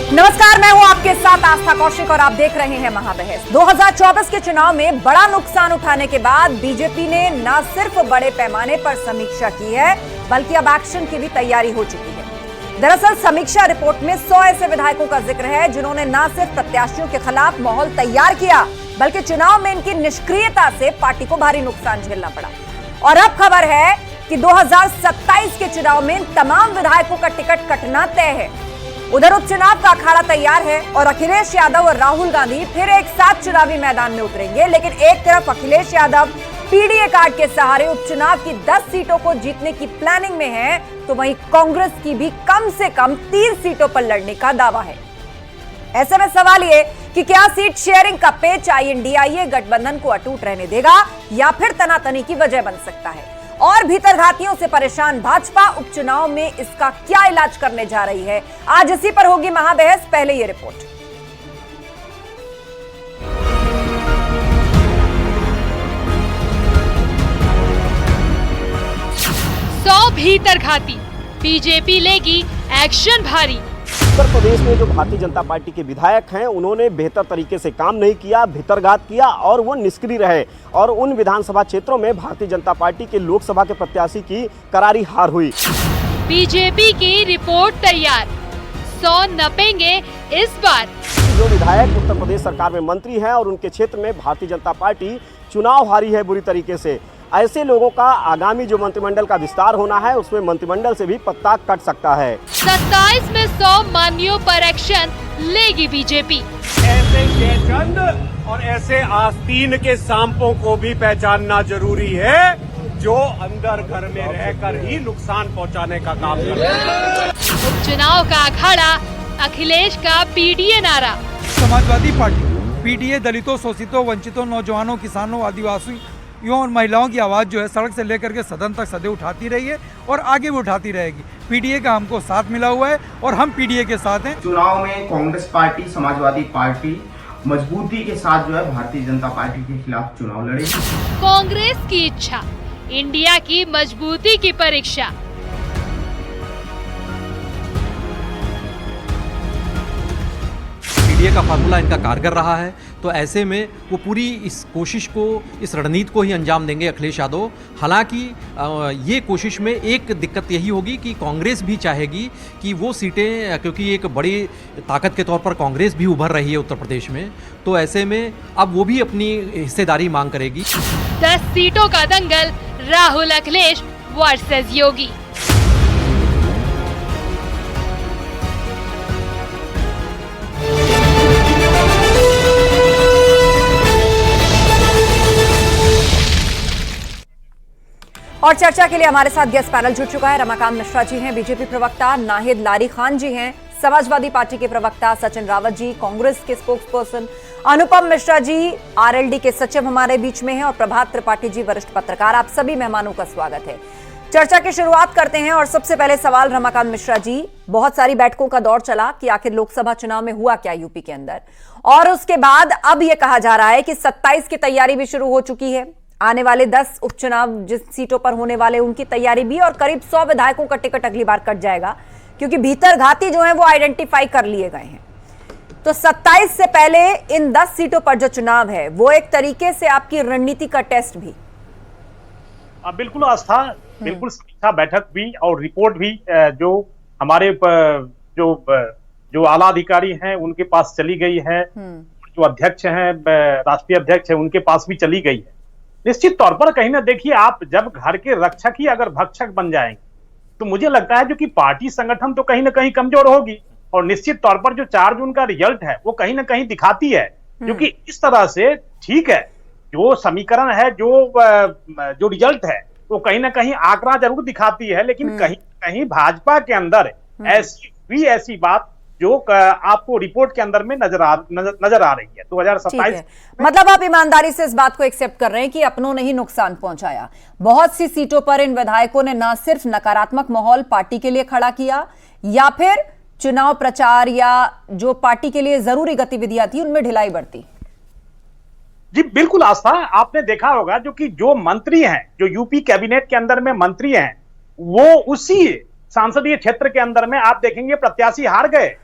नमस्कार, मैं हूं आपके साथ आस्था कौशिक और आप देख रहे हैं महाबहस। 2024 के चुनाव में बड़ा नुकसान उठाने के बाद बीजेपी ने न सिर्फ बड़े पैमाने पर समीक्षा की है बल्कि अब एक्शन की भी तैयारी हो चुकी है। दरअसल समीक्षा रिपोर्ट में 100 ऐसे विधायकों का जिक्र है जिन्होंने न सिर्फ प्रत्याशियों के खिलाफ माहौल तैयार किया बल्कि चुनाव में इनकी निष्क्रियता से पार्टी को भारी नुकसान झेलना पड़ा। और अब खबर है कि 2027 के चुनाव में तमाम विधायकों का टिकट कटना तय है। उधर उपचुनाव का अखाड़ा तैयार है और अखिलेश यादव और राहुल गांधी फिर एक साथ चुनावी मैदान में उतरेंगे। लेकिन एक तरफ अखिलेश यादव पीडीए कार्ड के सहारे उपचुनाव की 10 सीटों को जीतने की प्लानिंग में है, तो वहीं कांग्रेस की भी कम से कम 3 सीटों पर लड़ने का दावा है। ऐसे में सवाल ये कि क्या सीट शेयरिंग का पेच INDIA गठबंधन को अटूट रहने देगा या फिर तनातनी की वजह बन सकता है। और भीतरघातियों से परेशान भाजपा उपचुनाव में इसका क्या इलाज करने जा रही है, आज इसी पर होगी महाबहस। पहले ये रिपोर्ट। सौ भीतरघाती, बीजेपी लेगी एक्शन भारी। उत्तर प्रदेश में जो भारतीय जनता पार्टी के विधायक हैं उन्होंने बेहतर तरीके से काम नहीं किया, भीतरघात किया और वो निष्क्रिय रहे और उन विधानसभा क्षेत्रों में भारतीय जनता पार्टी के लोकसभा के प्रत्याशी की करारी हार हुई। बीजेपी की रिपोर्ट तैयार, 100 नपेंगे इस बार। जो विधायक उत्तर प्रदेश सरकार में मंत्री हैं और उनके क्षेत्र में भारतीय जनता पार्टी चुनाव हारी है बुरी तरीके से, ऐसे लोगों का आगामी जो मंत्रिमंडल का विस्तार होना है उसमें मंत्रिमंडल से भी पत्ता कट सकता है। 27 में 100 मान्यों पर एक्शन लेगी बीजेपी। ऐसे जयचंद और ऐसे आस्तीन के सांपों को भी पहचानना जरूरी है जो अंदर घर में रहकर ही नुकसान पहुंचाने का काम करते हैं। उपचुनाव का अखाड़ा, अखिलेश का पीडीए नारा। समाजवादी पार्टी पीडीए दलितों, शोषितों, वंचितों, नौजवानों, किसानों, आदिवासियों और महिलाओं की आवाज़ जो है सड़क से लेकर के सदन तक सदैव उठाती रही है और आगे भी उठाती रहेगी। पीडीए का हमको साथ मिला हुआ है और हम पीडीए के साथ हैं। चुनाव में कांग्रेस पार्टी, समाजवादी पार्टी मजबूती के साथ जो है भारतीय जनता पार्टी के खिलाफ चुनाव लड़ेगी। कांग्रेस की इच्छा, इंडिया की मजबूती की परीक्षा। पीडीए का फार्मूला इनका कारगर रहा है, तो ऐसे में वो पूरी इस कोशिश को, इस रणनीति को ही अंजाम देंगे अखिलेश यादव। हालांकि ये कोशिश में एक दिक्कत यही होगी कि कांग्रेस भी चाहेगी कि वो सीटें, क्योंकि एक बड़ी ताकत के तौर पर कांग्रेस भी उभर रही है उत्तर प्रदेश में, तो ऐसे में अब वो भी अपनी हिस्सेदारी मांग करेगी। 10 सीटों का दंगल, राहुल अखिलेश वर्सेस योगी। और चर्चा के लिए हमारे साथ गेस्ट पैनल जुड़ चुका है। रमाकांत मिश्रा जी हैं, बीजेपी प्रवक्ता, नाहिद लारी खान जी हैं, समाजवादी पार्टी के प्रवक्ता, सचिन रावत जी कांग्रेस के स्पोक्सपर्सन, अनुपम मिश्रा जी आरएलडी के सचिव हमारे बीच में हैं और प्रभात त्रिपाठी जी वरिष्ठ पत्रकार। आप सभी मेहमानों का स्वागत है। चर्चा की शुरुआत करते हैं और सबसे पहले सवाल रमाकांत मिश्रा जी, बहुत सारी बैठकों का दौर चला कि आखिर लोकसभा चुनाव में हुआ क्या यूपी के अंदर, और उसके बाद अब यह कहा जा रहा है कि 27 की तैयारी भी शुरू हो चुकी है। आने वाले 10 उपचुनाव जिस सीटों पर होने वाले उनकी तैयारी भी, और करीब 100 विधायकों का टिकट अगली बार कट जाएगा क्योंकि भीतरघाती जो है वो आइडेंटिफाई कर लिए गए हैं। तो 27 से पहले इन 10 सीटों पर जो चुनाव है वो एक तरीके से आपकी रणनीति का टेस्ट भी। बिल्कुल आस्था, बिल्कुल समीक्षा बैठक भी और रिपोर्ट भी जो हमारे जो आला अधिकारी हैं उनके पास चली गई है, जो अध्यक्ष हैं, राष्ट्रीय अध्यक्ष है, उनके पास भी चली गई है। निश्चित तौर पर कहीं ना देखिए, आप जब घर के रक्षक ही अगर भक्षक बन जाएंगे तो मुझे लगता है जो कि पार्टी संगठन तो कहीं ना कहीं कमजोर होगी। और निश्चित तौर पर जो 4 जून का रिजल्ट है वो कहीं ना कहीं दिखाती है, क्योंकि इस तरह से ठीक है जो समीकरण है, जो रिजल्ट है वो कहीं ना कहीं आंकड़ा जरूर दिखाती है, लेकिन कहीं कहीं भाजपा के अंदर ऐसी बात जो आपको रिपोर्ट के अंदर में नजर आ रही है 2027। मतलब आप ईमानदारी से इस बात को एक्सेप्ट कर रहे हैं कि अपनों ने ही नुकसान पहुंचाया। बहुत सी सीटों पर इन विधायकों ने न सिर्फ नकारात्मक माहौल पार्टी के लिए खड़ा किया या फिर चुनाव प्रचार या जो पार्टी के लिए जरूरी गतिविधियां थी उनमें ढिलाई बरती। जी बिल्कुल आस्था, आपने देखा होगा जो मंत्री हैं, जो यूपी कैबिनेट के अंदर में मंत्री हैं, वो उसी संसदीय क्षेत्र के अंदर में आप देखेंगे प्रत्याशी हार गए।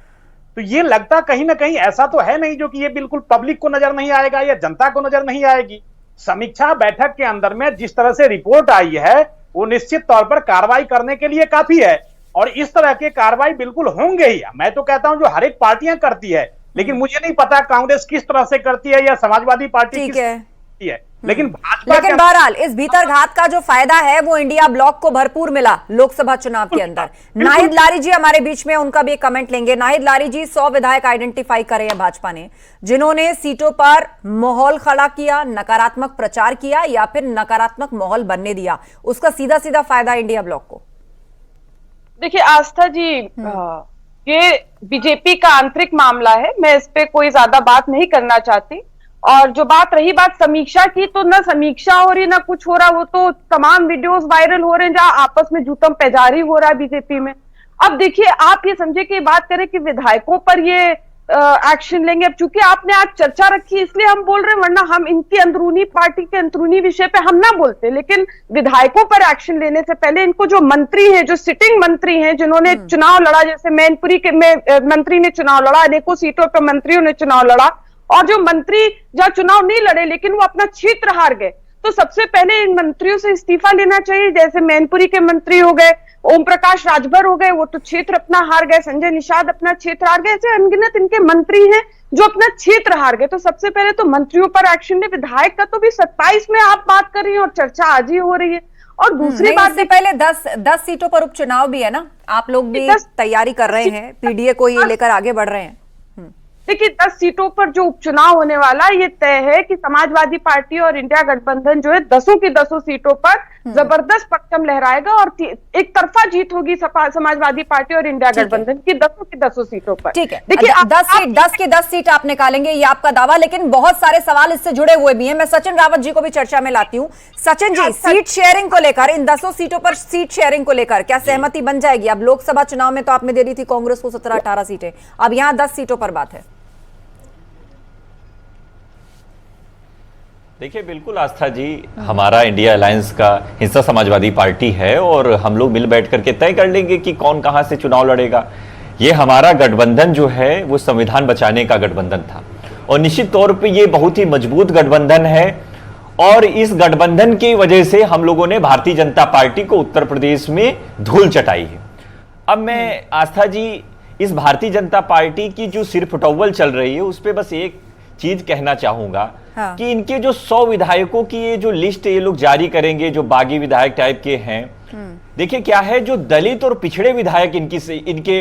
तो ये लगता कहीं ना कहीं ऐसा तो है नहीं जो कि ये बिल्कुल पब्लिक को नजर नहीं आएगा या जनता को नजर नहीं आएगी। समीक्षा बैठक के अंदर में जिस तरह से रिपोर्ट आई है वो निश्चित तौर पर कार्रवाई करने के लिए काफी है, और इस तरह के कार्रवाई बिल्कुल होंगे ही। मैं तो कहता हूं जो हर एक पार्टियां करती है, लेकिन मुझे नहीं पता कांग्रेस किस तरह से करती है या समाजवादी पार्टी किस तरह करती है, लेकिन भाजपा लेकिन बहरहाल इस भीतरघात का जो फायदा है वो इंडिया ब्लॉक को भरपूर मिला लोकसभा चुनाव के अंदर। नाहिद लारी जी हमारे बीच में, उनका भी एक कमेंट लेंगे। नाहिद लारी जी, 100 विधायक आइडेंटिफाई करे हैं भाजपा ने जिन्होंने सीटों पर माहौल खड़ा किया, नकारात्मक प्रचार किया या फिर नकारात्मक माहौल बनने दिया, उसका सीधा सीधा फायदा इंडिया ब्लॉक को। देखिए आस्था जी, ये बीजेपी का आंतरिक मामला है, मैं इस पे कोई ज्यादा बात नहीं करना चाहती। और जो बात रही बात समीक्षा की, तो ना समीक्षा हो रही ना कुछ हो रहा, वो तो तमाम वीडियोस वायरल हो रहे हैं जहां आपस में जूतम पेजारी हो रहा है बीजेपी में। अब देखिए, आप ये समझे कि बात करें कि विधायकों पर ये एक्शन लेंगे, अब चूंकि आपने आज चर्चा रखी इसलिए हम बोल रहे हैं, वरना हम इनकी अंदरूनी पार्टी के अंदरूनी विषय पे हम ना बोलते। लेकिन विधायकों पर एक्शन लेने से पहले इनको जो मंत्री हैं, जो सिटिंग मंत्री हैं, जिन्होंने चुनाव लड़ा, जैसे मैनपुरी के मंत्री ने चुनाव लड़ा, अनेकों सीटों पर मंत्रियों ने चुनाव लड़ा, और जो मंत्री जहां चुनाव नहीं लड़े लेकिन वो अपना क्षेत्र हार गए, तो सबसे पहले इन मंत्रियों से इस्तीफा लेना चाहिए। जैसे मैनपुरी के मंत्री हो गए, ओम प्रकाश राजभर हो गए, वो तो क्षेत्र अपना हार गए, संजय निषाद अपना क्षेत्र हार गए, ऐसे अनगिनत इनके मंत्री हैं जो अपना क्षेत्र हार गए। तो सबसे पहले तो मंत्रियों पर एक्शन ले। विधायक का तो भी 27 में आप बात कर रही हैं और चर्चा आज ही हो रही है। और दूसरी बात, इससे पहले 10 सीटों पर उपचुनाव भी है ना, आप लोग भी तैयारी कर रहे हैं, पीडीए को ये लेकर आगे बढ़ रहे हैं। देखिए 10 सीटों पर जो उपचुनाव होने वाला है, ये तय है कि समाजवादी पार्टी और इंडिया गठबंधन जो है 10 की 10 सीटों पर जबरदस्त परचम लहराएगा और एक तरफा जीत होगी समाजवादी पार्टी और इंडिया गठबंधन की 10 की 10 सीटों पर। ठीक है, देखिए 10 की 10 सीट आप निकालेंगे, ये आपका दावा, लेकिन बहुत सारे सवाल इससे जुड़े हुए भी हैं। मैं सचिन रावत जी को भी चर्चा में लाती हूँ। सचिन जी, सीट शेयरिंग को लेकर, इन 10 सीटों पर सीट शेयरिंग को लेकर क्या सहमति बन जाएगी? अब लोकसभा चुनाव में तो आपने दे दी थी कांग्रेस को 17-18 सीटें, अब यहाँ 10 सीटों पर बात है। देखिए बिल्कुल आस्था जी, हमारा इंडिया अलायंस का हिस्सा समाजवादी पार्टी है और हम लोग मिल बैठ करके तय कर लेंगे कि कौन कहां से चुनाव लड़ेगा। ये हमारा गठबंधन जो है वो संविधान बचाने का गठबंधन था और निश्चित तौर पे ये बहुत ही मजबूत गठबंधन है और इस गठबंधन की वजह से हम लोगों ने भारतीय जनता पार्टी को उत्तर प्रदेश में धूल चटाई है। अब मैं आस्था जी, इस भारतीय जनता पार्टी की जो सिर फुटौल चल रही है उस पर बस एक चीज कहना चाहूंगा कि इनके जो 100 विधायकों की ये जो लिस्ट ये लोग जारी करेंगे, जो बागी विधायक टाइप के हैं, देखिए क्या है, जो दलित और पिछड़े विधायक इनके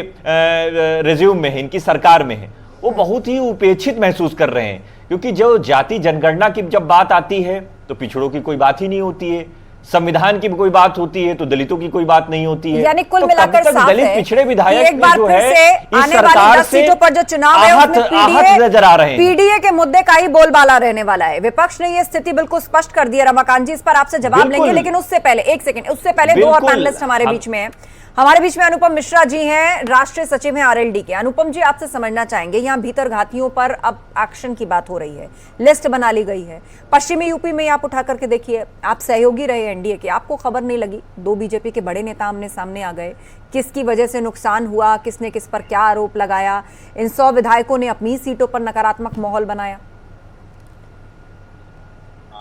रिज्यूम में है, इनकी सरकार में है, वो बहुत ही उपेक्षित महसूस कर रहे हैं। क्योंकि जो जाति जनगणना की जब बात आती है तो पिछड़ों की कोई बात ही नहीं होती है, संविधान की कोई बात होती है तो दलितों की कोई बात नहीं होती है। यानी कुल तो मिलाकर साफ दलित है पिछड़े विधायक एक बार जो फिर है से इस आने वाली सरकार 10 सीटों पर जो चुनाव है उसमें नजर आ रहे हैं। पीडीए के मुद्दे का ही बोलबाला रहने वाला है। विपक्ष ने ये स्थिति बिल्कुल स्पष्ट कर दी है। रमाकांत जी, इस पर आपसे जवाब लेंगे, लेकिन उससे पहले एक सेकंड, उससे पहले दो और पैनलिस्ट हमारे बीच में हैं। हमारे बीच में अनुपम मिश्रा जी हैं, राष्ट्रीय सचिव हैं आरएलडी के। अनुपम जी, आपसे समझना चाहेंगे, यहाँ भीतरघातियों पर अब एक्शन की बात हो रही है, लिस्ट बना ली गई है। पश्चिमी यूपी में आप उठा करके देखिए, आप सहयोगी रहे एनडीए के, आपको खबर नहीं लगी, 2 बीजेपी के बड़े नेता आमने सामने आ गए, किसकी वजह से नुकसान हुआ, किसने किस पर क्या आरोप लगाया, इन 100 विधायकों ने अपनी सीटों पर नकारात्मक माहौल बनाया।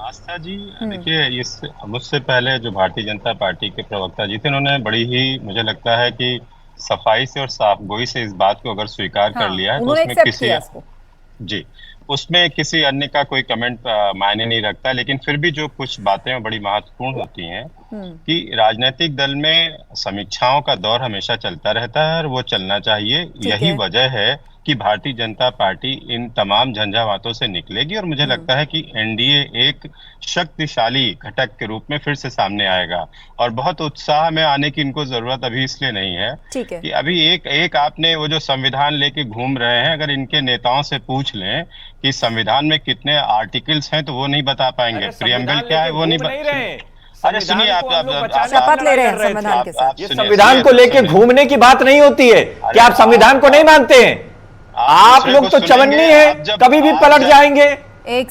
आस्था जी, देखिए इस मुझसे पहले जो भारतीय जनता पार्टी के प्रवक्ता जी थे, उन्होंने बड़ी ही, मुझे लगता है कि सफाई से और साफगोई से इस बात को अगर स्वीकार कर लिया है तो उसमें किसी अन्य का कोई कमेंट मायने नहीं रखता। लेकिन फिर भी जो कुछ बातें बड़ी महत्वपूर्ण होती हैं कि राजनीतिक दल में समीक्षाओं का दौर हमेशा चलता रहता है और वो चलना चाहिए। यही वजह है कि भारतीय जनता पार्टी इन तमाम झंझावातों से निकलेगी और मुझे लगता है कि एनडीए एक शक्तिशाली घटक के रूप में फिर से सामने आएगा। और बहुत उत्साह में आने की इनको जरूरत अभी इसलिए नहीं है कि अभी एक आपने वो जो संविधान लेके घूम रहे हैं, अगर इनके नेताओं से पूछ लें कि संविधान में कितने आर्टिकल्स हैं तो वो नहीं बता पाएंगे, प्रियम्बल क्या है वो नहीं बता। अरे सुनिए, आप शपथ ले रहे हैं संविधान के साथ। ये संविधान को लेके घूमने की बात नहीं होती है। क्या आप संविधान को नहीं मानते हैं? आप लोग तो चवन्नी है, कभी भी पलट जाएंगे।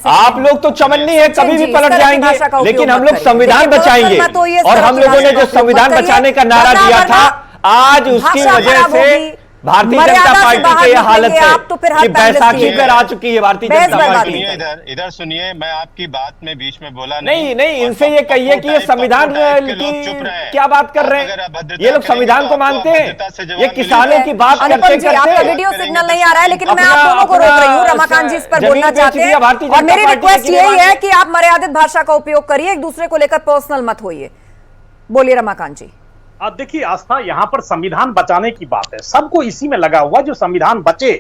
आप लोग तो चवन्नी है, कभी भी पलट जाएंगे, लेकिन हम लोग संविधान बचाएंगे। और हम लोगों ने जो संविधान बचाने का नारा दिया था, आज उसकी वजह से भारतीय जनता पार्टी की यह हालत है कि बैसाखी पर आ चुकी है भारतीय जनता पार्टी। इधर सुनिए, मैं आपकी बात में बीच में बोला नहीं, इनसे ये कहिए कि ये संविधान की क्या बात कर रहे हैं, ये लोग संविधान को मानते हैं, ये किसानों की बात करते हैं। आपका वीडियो सिग्नल नहीं आ रहा है, लेकिन मैं आप दोनों को रोक रही हूँ। रमाकांत जी इस पर बोलना चाहते हैं और मेरी रिक्वेस्ट यही है कि आप मर्यादित भाषा का उपयोग करिए, एक दूसरे को लेकर पर्सनल मत होइए। बोलिए रमाकांत जी। अब देखिए आस्था, यहां पर संविधान बचाने की बात है, सबको इसी में लगा हुआ जो संविधान बचे,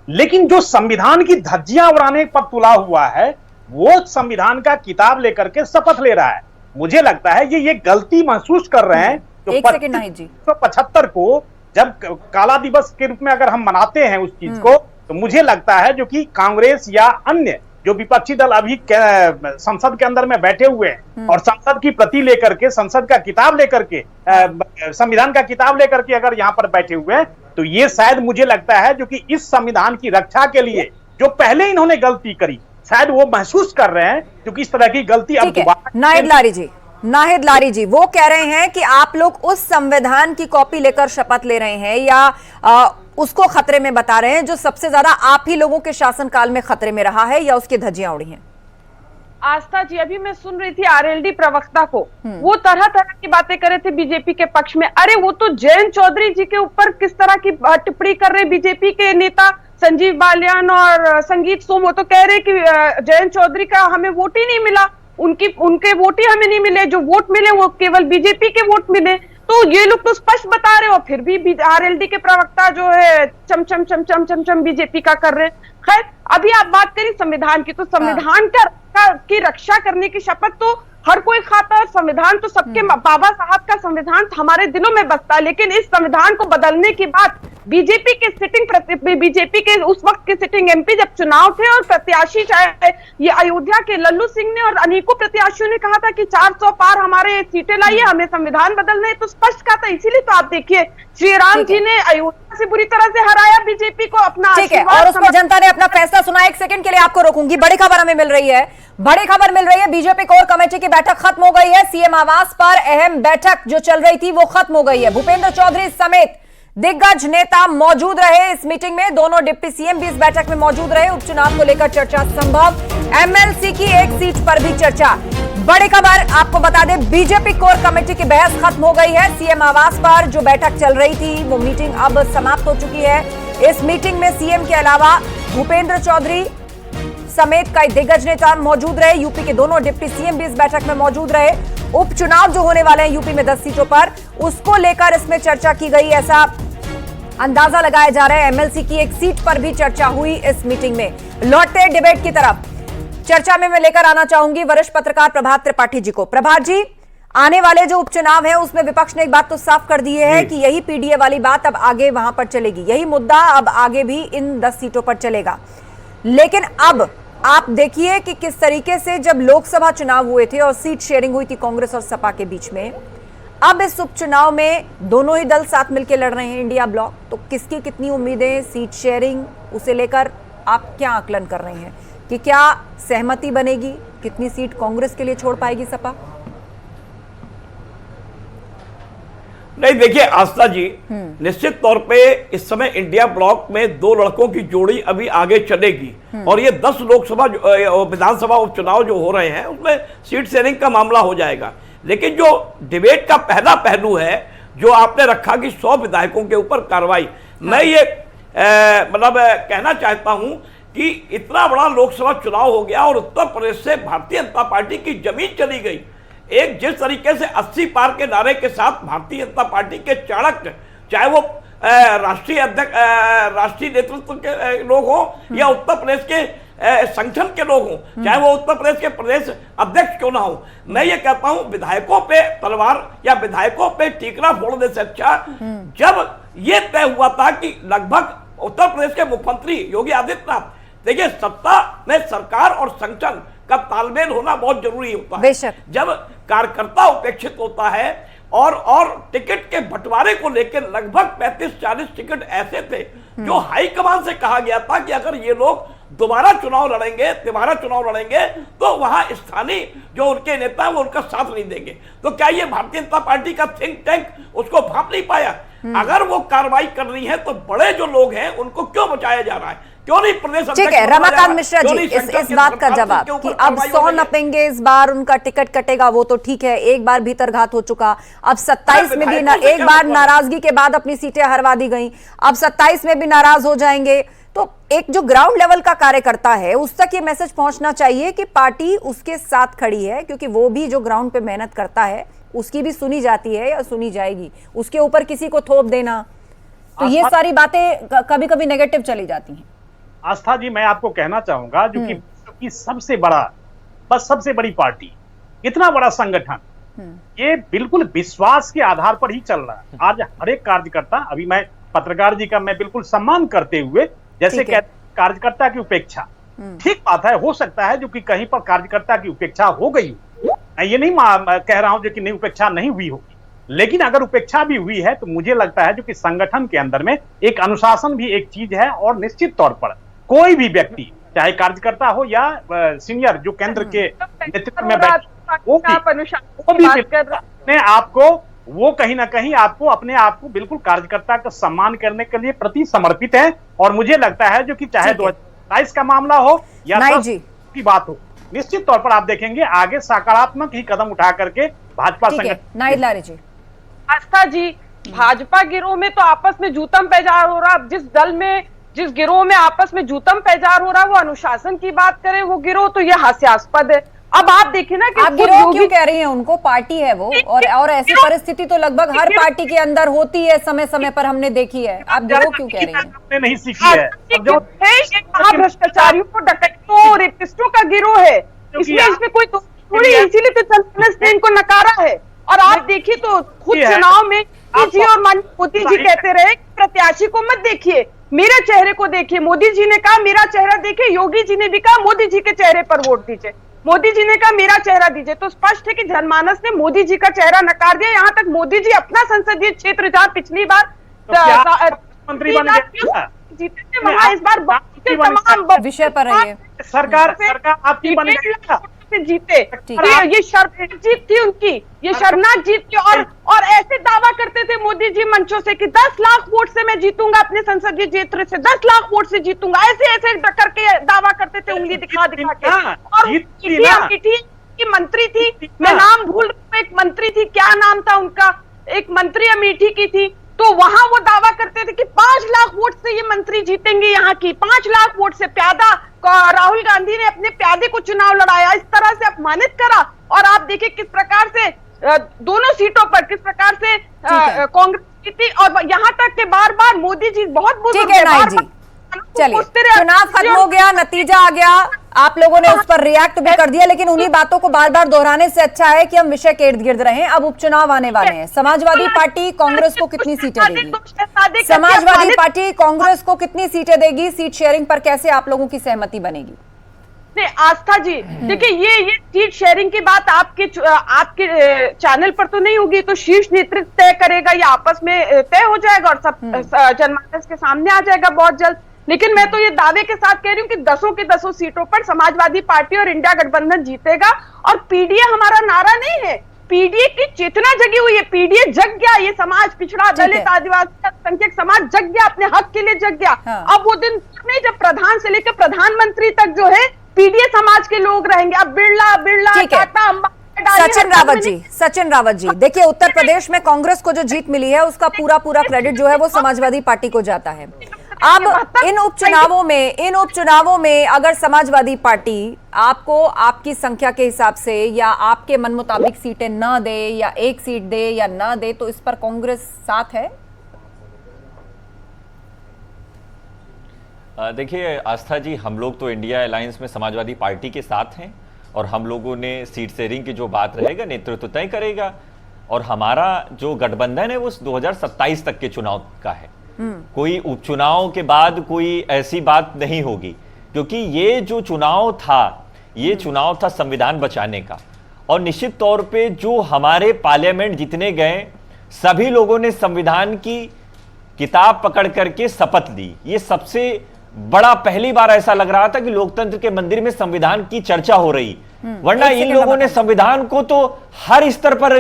लेकिन जो संविधान की धज्जियां उड़ाने पर तुला हुआ है वो संविधान का किताब लेकर के शपथ ले रहा है। मुझे लगता है ये गलती महसूस कर रहे हैं। तो 1975 को जब काला दिवस के रूप में अगर हम मनाते हैं उस चीज को, तो मुझे लगता है जो कि कांग्रेस या अन्य जो विपक्षी दल अभी संसद के अंदर में बैठे हुए हैं और संसद की प्रति लेकर के, संसद का किताब लेकर के, संविधान का किताब लेकर के अगर यहाँ पर बैठे हुए हैं, तो ये शायद मुझे लगता है जो कि इस संविधान की रक्षा के लिए जो पहले इन्होंने गलती करी, शायद वो महसूस कर रहे हैं क्योंकि इस तरह की गलती अब दोबारा। नाहिद लारी जी वो कह रहे हैं कि आप लोग उस संविधान की कॉपी लेकर शपथ ले रहे हैं या उसको खतरे में बता रहे हैं जो सबसे ज्यादा आप ही लोगों के शासनकाल में खतरे में रहा है, या उसकी धज्जियां उड़ी हैं? आस्था जी, अभी मैं सुन रही थी आरएलडी प्रवक्ता को, वो तरह तरह की बातें कर रहे थे बीजेपी के पक्ष में। अरे वो तो जयंत चौधरी जी के ऊपर किस तरह की टिप्पणी कर रहे बीजेपी के नेता संजीव बालियान और संगीत सोम। वो तो कह रहे कि जयंत चौधरी का हमें वोट ही नहीं मिला, उनके वोट ही हमें नहीं मिले, जो वोट मिले वो केवल बीजेपी के वोट मिले। तो ये लोग तो स्पष्ट बता रहे हो, फिर भी आरएलडी के प्रवक्ता जो है चमचम चमचम चमचम बीजेपी का कर रहे हैं। खैर, अभी आप बात करी संविधान की, तो संविधान की रक्षा करने की शपथ तो हर कोई खाता है। संविधान तो सबके, बाबा साहब का संविधान हमारे दिलों में बसता है, लेकिन इस संविधान को बदलने की बात बीजेपी के उस वक्त के सिटिंग एमपी जब चुनाव थे और प्रत्याशी चाहे ये अयोध्या के लल्लू सिंह ने और अनेकों प्रत्याशियों ने कहा था कि 400 पार हमारे सीटें लाइए, हमें संविधान बदलना है, तो स्पष्ट कहा था। इसीलिए तो आप देखिए श्री राम जी ने अयोध्या से बुरी तरह से हराया बीजेपी को अपना। ठीक है, और उसको जनता ने अपना फैसला सुना। एक सेकंड के लिए आपको रोकूंगी। बड़ी खबर हमें मिल रही है, बीजेपी कोर कमेटी की बैठक खत्म हो गई है। सीएम आवास पर अहम बैठक जो चल रही थी वो खत्म हो गई है। भूपेंद्र चौधरी समेत दिग्गज नेता मौजूद रहे इस मीटिंग में। दोनों डिप्टी सीएम भी इस बैठक में मौजूद रहे। उपचुनाव को लेकर चर्चा संभव, एमएलसी की एक सीट पर भी चर्चा। बड़ी खबर आपको बता दें, बीजेपी कोर कमेटी की बहस खत्म हो गई है। सीएम आवास पर जो बैठक चल रही थी वो मीटिंग अब समाप्त हो चुकी है। इस मीटिंग में सीएम के अलावा भूपेंद्र चौधरी समेत कई दिग्गज नेता मौजूद रहे। यूपी के दोनों डिप्टी सीएम भी इस बैठक में मौजूद रहे। उपचुनाव जो होने वाले हैं यूपी में 10 सीटों पर, उसको लेकर इसमें चर्चा की गई, ऐसा अंदाजा लगाया जा रहा है। एमएलसी की एक सीट पर भी चर्चा हुई इस मीटिंग में। लौटते डिबेट की तरफ, चर्चा में मैं लेकर आना चाहूंगी वरिष्ठ पत्रकार प्रभात त्रिपाठी जी को। प्रभात जी, आने वाले जो उपचुनाव है उसमें विपक्ष ने एक बात तो साफ कर दी है कि यही पीडीए वाली बात अब आगे वहां पर चलेगी, यही मुद्दा अब आगे भी इन 10 सीटों पर चलेगा। लेकिन अब आप देखिए कि किस तरीके से जब लोकसभा चुनाव हुए थे और सीट शेयरिंग हुई थी कांग्रेस और सपा के बीच में, अब इस उपचुनाव में दोनों ही दल साथ मिलकर लड़ रहे हैं, इंडिया ब्लॉक। तो किसकी कितनी उम्मीदें, सीट शेयरिंग, उसे लेकर आप क्या आकलन कर रहे हैं कि क्या सहमति बनेगी, कितनी सीट कांग्रेस के लिए छोड़ पाएगी सपा? नहीं, देखिए आस्था जी, निश्चित तौर पे इस समय इंडिया ब्लॉक में दो लड़कों की जोड़ी अभी आगे चलेगी और ये 10 लोकसभा विधानसभा उपचुनाव जो हो रहे हैं उसमें सीट शेयरिंग का मामला हो जाएगा। लेकिन जो डिबेट का पहला पहलू है जो आपने रखा कि 100 विधायकों के ऊपर कार्रवाई, मैं ये मतलब कहना चाहता हूं कि इतना बड़ा लोकसभा चुनाव हो गया और उत्तर प्रदेश से भारतीय जनता पार्टी की जमीन चली गई। एक जिस तरीके से 80 पार के नारे के साथ भारतीय जनता पार्टी के चाणक्य, चाहे वो राष्ट्रीय अध्यक्ष, राष्ट्रीय नेतृत्व के लोग हों या उत्तर प्रदेश के संगठन के लोग हों, चाहे वो उत्तर प्रदेश के प्रदेश अध्यक्ष क्यों ना हो, मैं ये कहता हूं विधायकों पे तलवार या विधायकों पे टीकरा फोड़ने से अच्छा जब ये तय हुआ था कि लगभग उत्तर प्रदेश के मुख्यमंत्री योगी आदित्यनाथ, देखिए सत्ता में सरकार और संगठन का तालमेल होना बहुत जरूरी होता है। जब कार्यकर्ता उपेक्षित होता है और टिकट के बंटवारे को लेकर लगभग 35-40 टिकट ऐसे थे जो हाईकमान से कहा गया था कि अगर ये लोग दोबारा चुनाव लड़ेंगे तो वहां स्थानीय जो उनके नेता है वो उनका साथ नहीं देंगे। तो क्या ये भारतीय जनता पार्टी का थिंक टैंक उसको भांप नहीं पाया? अगर वो कार्रवाई कर रही है तो बड़े जो लोग हैं उनको क्यों बचाया जा रहा है, क्यों नहीं प्रदेश ठीक है अध्यक्ष बनाया जा रमाकांत रहा? मिश्रा क्यों जी, नहीं इस शंकर बात का प्रसाद सिंह जवाब के ऊपर कि अब कार्रवाई हो 100 रही है? नपेंगे, इस बार उनका टिकट कटेगा, वो तो ठीक है, एक बार भीतरघात हो चुका, अब 27 में भी एक बार नाराजगी के बाद अपनी सीटें हरवा दी गई, अब 27 में भी नाराज हो जाएंगे। तो एक जो ग्राउंड लेवल का कार्यकर्ता है उस तक ये मैसेज पहुंचना चाहिए कि पार्टी उसके साथ खड़ी है, क्योंकि वो भी जो ग्राउंड पे मेहनत करता है उसकी भी सुनी जाती है या सुनी जाएगी, उसके ऊपर किसी को थोप देना, तो ये सारी बातें कभी कभी नेगेटिव चली जाती हैं। आस्था जी, मैं आपको कहना चाहूंगा जो कि विश्व की सबसे बड़ी पार्टी, इतना बड़ा संगठन, ये बिल्कुल विश्वास के आधार पर ही चल रहा है। आज हर एक कार्यकर्ता, अभी मैं पत्रकार जी का मैं बिल्कुल सम्मान करते हुए, जैसे कहते हैं कार्यकर्ता की उपेक्षा, ठीक बात है, हो सकता है जो कि कहीं पर कार्यकर्ता की उपेक्षा हो गई, मैं ये नहीं कह रहा हूं जो कि नहीं उपेक्षा नहीं हुई होगी, लेकिन अगर उपेक्षा भी हुई है तो मुझे लगता है जो कि संगठन के अंदर में एक अनुशासन भी एक चीज है, और निश्चित तौर पर कोई भी व्यक्ति, चाहे कार्यकर्ता हो या सीनियर जो केंद्र के नेतृत्व में बैठे, वो कहीं ना कहीं आपको अपने आप को बिल्कुल कार्यकर्ता का सम्मान करने के लिए प्रति समर्पित है। और मुझे लगता है जो कि चाहे 2027 का मामला हो या 10 की बात हो, निश्चित तौर पर आप देखेंगे आगे सकारात्मक ही कदम उठा करके भाजपा संगठन। जी आस्था जी, भाजपा गिरोह में तो आपस में जूतम पैजार हो रहा, जिस दल में जिस गिरोह में आपस में जूतम पैजार हो रहा, वो अनुशासन की बात करें वो गिरोह, तो ये हास्यास्पद है। अब आप देखिए ना कि आप गिरोह क्यों कह रही हैं, उनको पार्टी है वो, और ऐसी परिस्थिति तो लगभग हर पार्टी के अंदर होती है, समय समय पर हमने देखी है, आप गिरोह क्यों कह रही हैं? नहीं सीखी है, भ्रष्टाचारियों को, डकैतों, रेपिस्टों का गिरोह है, इसमें कोई थोड़ी, इसीलिए तो चंद्रशेखर ने इनको नकारा है। और आप देखिए तो खुद चुनाव में जी और मोदी जी कहते रहे प्रत्याशी को मत देखिए, मेरे चेहरे को देखिए। मोदी जी ने कहा मेरा चेहरा देखिए, योगी जी ने भी कहा मोदी जी के चेहरे पर वोट दीजिए, मोदी जी ने कहा मेरा चेहरा दीजिए। तो स्पष्ट है कि जनमानस ने मोदी जी का चेहरा नकार दिया। यहाँ तक मोदी जी अपना संसदीय क्षेत्र जहाँ पिछली बार मंत्री बन गए जीते थे, वहां इस बार तमाम विषय पर रहिए, सरकार आपकी बन गई जीते। ये शर्मनाक जीत थी उनकी, ये शर्मनाक जीत थी। और ऐसे दावा करते थे मोदी जी मंचों से कि 10 लाख वोट से मैं जीतूंगा, अपने संसदीय क्षेत्र से 10 लाख वोट से जीतूंगा, ऐसे ऐसे करके दावा करते थे, उंगली दिखा दिखा के। और की मंत्री थी, मैं नाम भूल रही हूं, एक मंत्री थी, क्या नाम था उनका, एक मंत्री अमेठी की थी, तो वहां वो दावा करते थे कि 5 लाख वोट से ये मंत्री जीतेंगे यहाँ की, 5 लाख वोट से। प्यादा राहुल गांधी ने अपने प्यादे को चुनाव लड़ाया, इस तरह से अपमानित करा। और आप देखिए किस प्रकार से दोनों सीटों पर किस प्रकार से कांग्रेस जीती, और यहाँ तक के बार बार मोदी जी बहुत ठीक है नाई जी, चलिए चुनाव खत्म हो गया, नतीजा आ गया, आप लोगों ने उस पर रिएक्ट भी कर दिया, लेकिन उन्हीं बातों को बार बार दोहराने से अच्छा है कि हम विषय के इर्द गिर्द रहें। अब उपचुनाव आने वाले हैं, समाजवादी पार्टी कांग्रेस को कितनी सीटें देगी? समाजवादी पार्टी कांग्रेस को कितनी सीटें देगी? सीट शेयरिंग पर कैसे आप लोगों की सहमति बनेगी? नहीं आस्था जी, देखिए ये सीट शेयरिंग की बात आपके चैनल पर तो नहीं होगी, तो शीर्ष नेतृत्व तय करेगा, या आपस में तय हो जाएगा और सब जनमानस के सामने आ जाएगा बहुत जल्द। लेकिन मैं तो ये दावे के साथ कह रही हूँ कि 10 की 10 सीटों पर समाजवादी पार्टी और इंडिया गठबंधन जीतेगा। और पीडीए हमारा नारा नहीं है, पीडीए की चेतना जगी हुई है, पीडीए जग गया, ये समाज पिछड़ा दलित आदिवासी अल्पसंख्यक समाज जग गया, अपने हक के लिए जग गया। अब वो दिन नहीं जब प्रधान से लेकर प्रधानमंत्री तक जो है पीडीए समाज के लोग रहेंगे। अब बिरला टाटा अंबानी, सचिन रावत जी, देखिए उत्तर प्रदेश में कांग्रेस को जो जीत मिली है उसका पूरा क्रेडिट जो है वो समाजवादी पार्टी को जाता है। अब इन उपचुनावों में अगर समाजवादी पार्टी आपको आपकी संख्या के हिसाब से या आपके मन मुताबिक सीटें ना दे, या एक सीट दे या ना दे, तो इस पर कांग्रेस साथ है? देखिए आस्था जी, हम लोग तो इंडिया अलायंस में समाजवादी पार्टी के साथ हैं, और हम लोगों ने सीट शेयरिंग की जो बात रहेगा नेतृत्व तय करेगा, और हमारा जो गठबंधन है वो 2027 तक के चुनाव का है। कोई उपचुनाव के बाद कोई ऐसी बात नहीं होगी, क्योंकि ये जो चुनाव था ये चुनाव था संविधान बचाने का। और निश्चित तौर पे जो हमारे पार्लियामेंट जितने गए सभी लोगों ने संविधान की किताब पकड़ करके शपथ ली। ये सबसे बड़ा, पहली बार ऐसा लग रहा था कि लोकतंत्र के मंदिर में संविधान की चर्चा हो रही, वरना इन लोगों ने संविधान को तो हर स्तर पर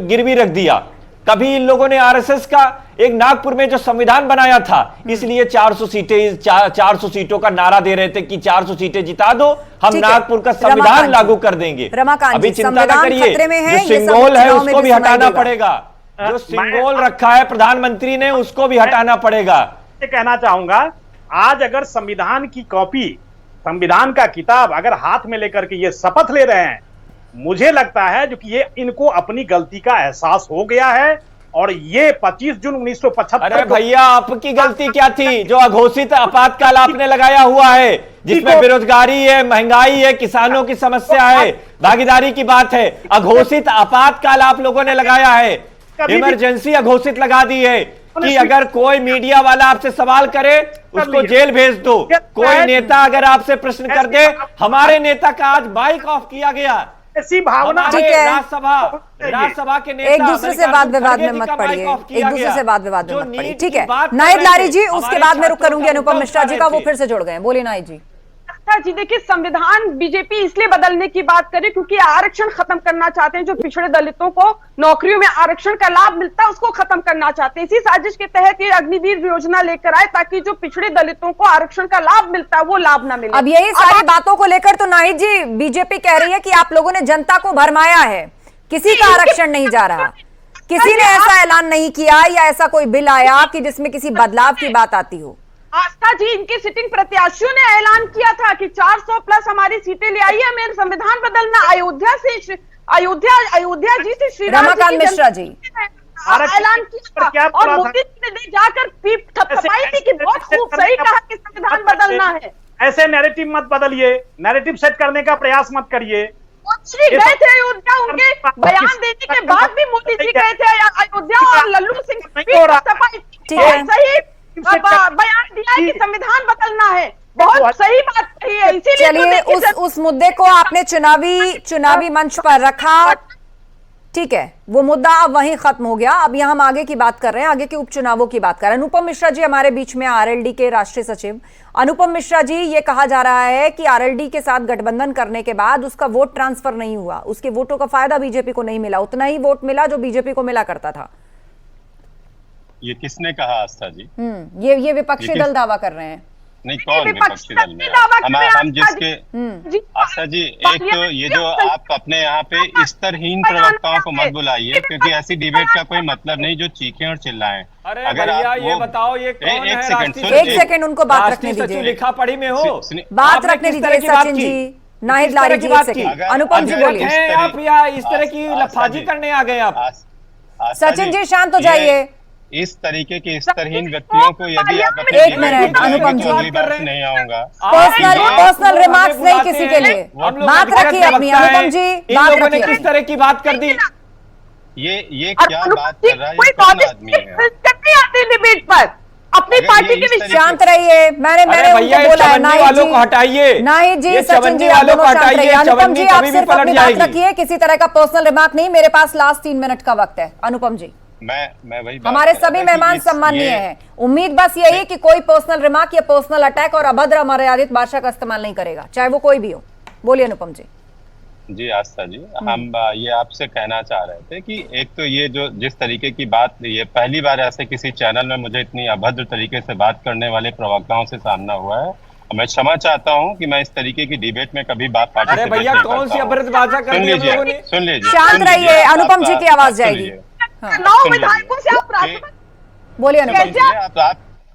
गिरवी रख दिया। कभी इन लोगों ने आरएसएस का एक नागपुर में जो संविधान बनाया था, इसलिए 400 सीटें 400 सीटों का नारा दे रहे थे कि 400 सीटें जिता दो, हम नागपुर का संविधान लागू कर देंगे। अभी चिंता न करिए, जो सिंगोल है उसको भी हटाना पड़ेगा, जो सिंगोल रखा है प्रधानमंत्री ने उसको भी हटाना पड़ेगा। कहना चाहूंगा, आज अगर संविधान की कॉपी, संविधान का किताब अगर हाथ में लेकर के ये शपथ ले रहे हैं, मुझे लगता है जो कि ये इनको अपनी गलती का एहसास हो गया है। और ये 25 जून 1975। अरे भैया, आपकी गलती क्या थी? जो अघोषित आपातकाल आपने लगाया हुआ है, जिसमें बेरोजगारी है, महंगाई है, किसानों की समस्या है, भागीदारी की बात है, अघोषित आपातकाल आप लोगों ने लगाया है, इमरजेंसी अघोषित लगा दी है कि अगर कोई मीडिया वाला आपसे सवाल करे उसको जेल भेज दो। कोई नेता अगर आपसे प्रश्न कर दे, हमारे नेता का आज माइक ऑफ किया गया। ऐसी भावना राज्यसभा के नेता एक दूसरे से वाद विवाद में मत पड़िए, एक दूसरे से वाद विवाद में मत पड़िए। ठीक है नाहिद लारी जी, उसके बाद मैं रुक करूंगी अनुपम मिश्रा जी का, वो फिर से जुड़ गए। बोलिए नाहिद जी। जी देखिए, संविधान बीजेपी इसलिए बदलने की बात करे क्योंकि आरक्षण खत्म करना चाहते हैं। जो पिछड़े दलितों को नौकरियों में आरक्षण का लाभ मिलता है उसको खत्म करना चाहते हैं। इसी साजिश के तहत ये अग्निवीर योजना लेकर आए ताकि जो पिछड़े दलितों को आरक्षण का लाभ मिलता है वो लाभ ना मिले। अब यही सारी बातों को लेकर तो नाहिद जी बीजेपी कह रही है कि आप लोगों ने जनता को भरमाया है, किसी का आरक्षण नहीं जा रहा, किसी ने ऐसा ऐलान नहीं किया या ऐसा कोई बिल आया कि जिसमें किसी बदलाव की बात आती हो। आस्था जी, इनके सिटिंग प्रत्याशियों ने ऐलान किया था कि 400 प्लस हमारी सीटें ले आई है, हमें संविधान बदलना। अयोध्या जी से श्री रमाकांत मिश्रा जी ऐलान किया और मोदी जी ने जाकर पीठ थपथपाई थी कि बहुत खूब सही कहा कि संविधान बदलना है। ऐसे नैरेटिव मत बदलिए, नैरेटिव सेट करने का प्रयास मत करिए। मोदी गए थे अयोध्या, उनके बयान देने के बाद भी मोदी जी गए थे अयोध्या और लल्लू सिंह सही बयान दिया है कि संविधान बदलना है। बहुत सही बात कही है, इसीलिए चलिए उस मुद्दे को आपने चुनावी मंच पर रखा, ठीक है, वो मुद्दा अब वहीं खत्म हो गया। अब यहाँ हम आगे की बात कर रहे हैं, आगे के उपचुनावों की बात कर रहे हैं। अनुपम मिश्रा जी हमारे बीच में, आरएलडी के राष्ट्रीय सचिव। अनुपम मिश्रा जी, ये कहा जा रहा है कि आरएलडी के साथ गठबंधन करने के बाद उसका वोट ट्रांसफर नहीं हुआ, उसके वोटों का फायदा बीजेपी को नहीं मिला, उतना ही वोट मिला जो बीजेपी को मिला करता था। ये किसने कहा आस्था जी? ये विपक्षी दल दावा कर रहे हैं। नहीं, कौन विपक्षी दल में? हम जिसके आस्था जी, एक तो ये जो आप अपने यहाँ पे स्तरहीन प्रवक्ताओं को मत बुलाइए, क्योंकि ऐसी डिबेट का कोई मतलब नहीं जो चीखें और चिल्लाएं। अगर आप ये बताओ, ये कौन है? एक सेकंड उनको बात रखने दीजिए, लिखा पढ़ी में हो, बात रखने दीजिए सचिन जी, नाहिद लारी जी, एक सेकंड। अनुपम जी बोलिए। आप या इस तरह की लफाजी करने आ गए आप? सचिन जी शांत हो जाइए। इस तरीके के स्तरहीन व्यक्तियों को यदि आप एक मिनट अनुपम जी, नहीं आऊंगा। पर्सनल रिमार्क्स नहीं किसी के लिए, बात रखिए अपनी। अनुपम जी बात रखिए। किस तरह की बात कर दी? ये क्या बात कर रहा है? ये कौन आदमी है? डिबेट पर अपनी पार्टी के विषय शांत रहिए। मैंने उनको बोला है नाहिद जी, हटाइए। नाहिद जी, सचिन जी, आप दोनों शांत रहिए। अनुपम जी आप सिर्फ अपनी बात रखिए, किसी तरह का पर्सनल रिमार्क नहीं। मेरे पास लास्ट 3 मिनट का वक्त है। अनुपम जी, मैं वही हमारे सभी मेहमान सम्मानीय हैं, उम्मीद बस यही कि कोई पर्सनल रिमार्क या पर्सनल अटैक और अभद्र अमर्यादित भाषा का इस्तेमाल नहीं करेगा, चाहे वो कोई भी हो। बोलिए अनुपम जी। जी आस्था जी, हम ये आपसे कहना चाह रहे थे कि एक तो ये जो जिस तरीके की बात, ये पहली बार ऐसे किसी चैनल में मुझे इतनी अभद्र तरीके से बात करने वाले प्रवक्ताओं से सामना हुआ है। मैं क्षमा चाहता हूँ कि मैं इस तरीके की डिबेट में कभी बात अरे भैया, कौन सी अभद्र भाषा कर दी हम लोगों ने? सुन लीजिए, शांत रहिए, अनुपम जी की आवाज जाएगी। 9 विधायकों से आप बोलिए अनुपम जी।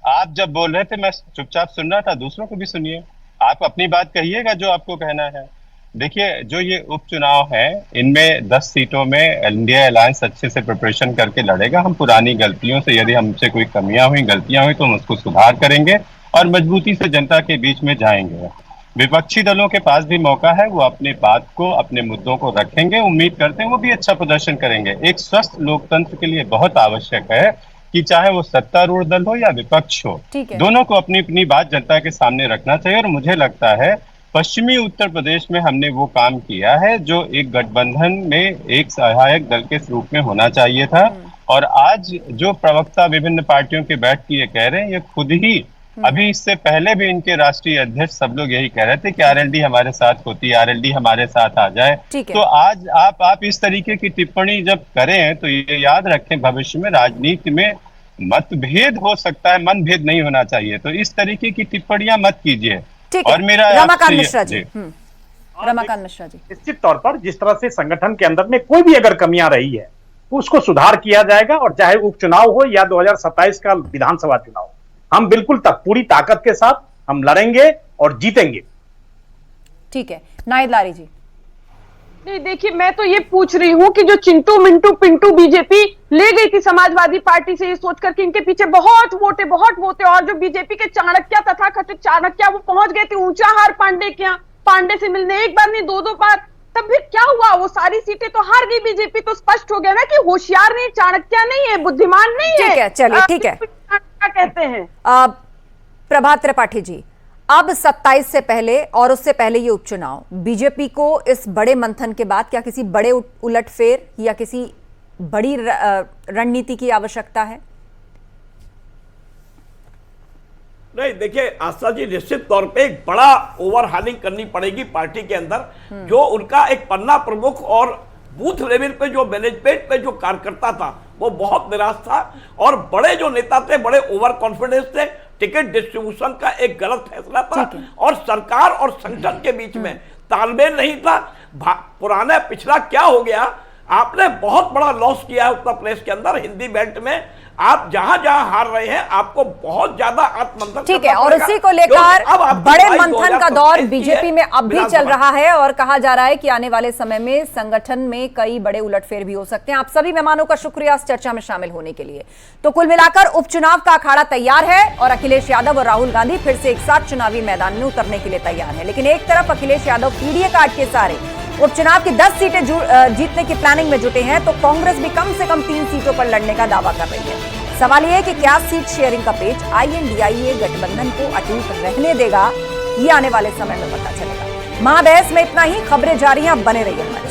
आप जब बोल रहे थे मैं चुपचाप सुन रहा था, दूसरों को भी सुनिए, आप अपनी बात कहिएगा जो आपको कहना है। देखिए, जो ये उपचुनाव है इनमें 10 सीटों में इंडिया अलायंस अच्छे से प्रिपरेशन करके लड़ेगा। हम पुरानी गलतियों से, यदि हमसे कोई कमियां हुई, गलतियां हुई, तो हम उसको सुधार करेंगे और मजबूती से जनता के बीच में जाएंगे। विपक्षी दलों के पास भी मौका है, वो अपनी बात को, अपने मुद्दों को रखेंगे। उम्मीद करते हैं वो भी अच्छा प्रदर्शन करेंगे। एक स्वस्थ लोकतंत्र के लिए बहुत आवश्यक है कि चाहे वो सत्तारूढ़ दल हो या विपक्ष हो, दोनों को अपनी अपनी बात जनता के सामने रखना चाहिए। और मुझे लगता है पश्चिमी उत्तर प्रदेश में हमने वो काम किया है जो एक गठबंधन में एक सहायक दल के रूप में होना चाहिए था। और आज जो प्रवक्ता विभिन्न पार्टियों के बैठ के ये कह रहे हैं, ये खुद ही अभी इससे पहले भी इनके राष्ट्रीय अध्यक्ष सब लोग यही कह रहे थे कि आरएलडी हमारे साथ होती, आरएलडी हमारे साथ आ जाए। तो आज आप इस तरीके की टिप्पणी जब करें तो ये याद रखें, भविष्य में राजनीति में मतभेद हो सकता है, मनभेद नहीं होना चाहिए। तो इस तरीके की टिप्पणियां मत कीजिए। और मेरा रमाकांत मिश्रा जी, रमाकांत मिश्रा जी, निश्चित तौर पर जिस तरह से संगठन के अंदर में कोई भी अगर कमियां रही है उसको सुधार किया जाएगा, और चाहे उपचुनाव हो या 2027 का विधानसभा चुनाव, हम बिल्कुल पूरी ताकत के साथ हम लड़ेंगे और जीतेंगे। ठीक है, नाहिद लारी जी। नहीं, देखिए मैं तो ये पूछ रही हूँ कि जो चिंटू मिंटू पिंटू बीजेपी ले गई थी समाजवादी पार्टी से, ये सोचकर कि इनके पीछे बहुत वोट है, और जो बीजेपी के चाणक्य तथा कथित चाणक्य वो पहुंच गए थे ऊंचाहार पांडे के यहाँ, पांडे से मिलने, एक बार नहीं दो बार, तब फिर क्या हुआ? वो सारी सीटें तो हार गई बीजेपी। तो स्पष्ट हो गया ना कि होशियार नहीं, चाणक्य नहीं है, बुद्धिमान नहीं है। ठीक है, चलिए ठीक है, क्या कहते हैं प्रभात त्रिपाठी जी, अब 27 से पहले और उससे पहले ये उपचुनाव, बीजेपी को इस बड़े मंथन के बाद क्या किसी बड़े उलटफेर या किसी बड़ी रणनीति की आवश्यकता है? नहीं, देखिए आस्था जी, निश्चित तौर पे एक बड़ा ओवरहालिंग करनी पड़ेगी पार्टी के अंदर। जो उनका एक पन्ना प्रमुख और बूथ लेवल पे जो मैनेजमेंट पे जो कार्यकर्ता था वो बहुत निराश था, और बड़े जो नेता थे बड़े ओवर कॉन्फिडेंस थे, टिकट डिस्ट्रीब्यूशन का एक गलत फैसला था, और सरकार और संगठन के बीच में तालमेल नहीं था। पुराना पिछला क्या हो गया, आपने बहुत बड़ा लॉस किया है उत्तर प्रदेश के अंदर, हिंदी बेल्ट में आप जहां जहां हार रहे हैं, आपको बहुत ज्यादा आत्ममंथन। ठीक है, और इसी को लेकर बड़े मंथन का दौर बीजेपी में अब भी चल रहा है, और कहा जा रहा है कि आने वाले समय में संगठन में कई बड़े उलटफेर भी हो सकते हैं। आप सभी मेहमानों का शुक्रिया इस चर्चा में शामिल होने के लिए। तो कुल मिलाकर उपचुनाव का अखाड़ा तैयार है, और अखिलेश यादव और राहुल गांधी फिर से एक साथ चुनावी मैदान में उतरने के लिए तैयार है। लेकिन एक तरफ अखिलेश यादव पीडीए कार्ड के सारे उपचुनाव की 10 सीटें जीतने की प्लानिंग में जुटे हैं, तो कांग्रेस भी कम से कम 3 सीटों पर लड़ने का दावा कर रही है। सवाल यह है कि क्या सीट शेयरिंग का पेच INDIA गठबंधन को अटूट रहने देगा, ये आने वाले समय में पता चलेगा। महाबहस में इतना ही, खबरें जारी हैं, बने रहिए हमारे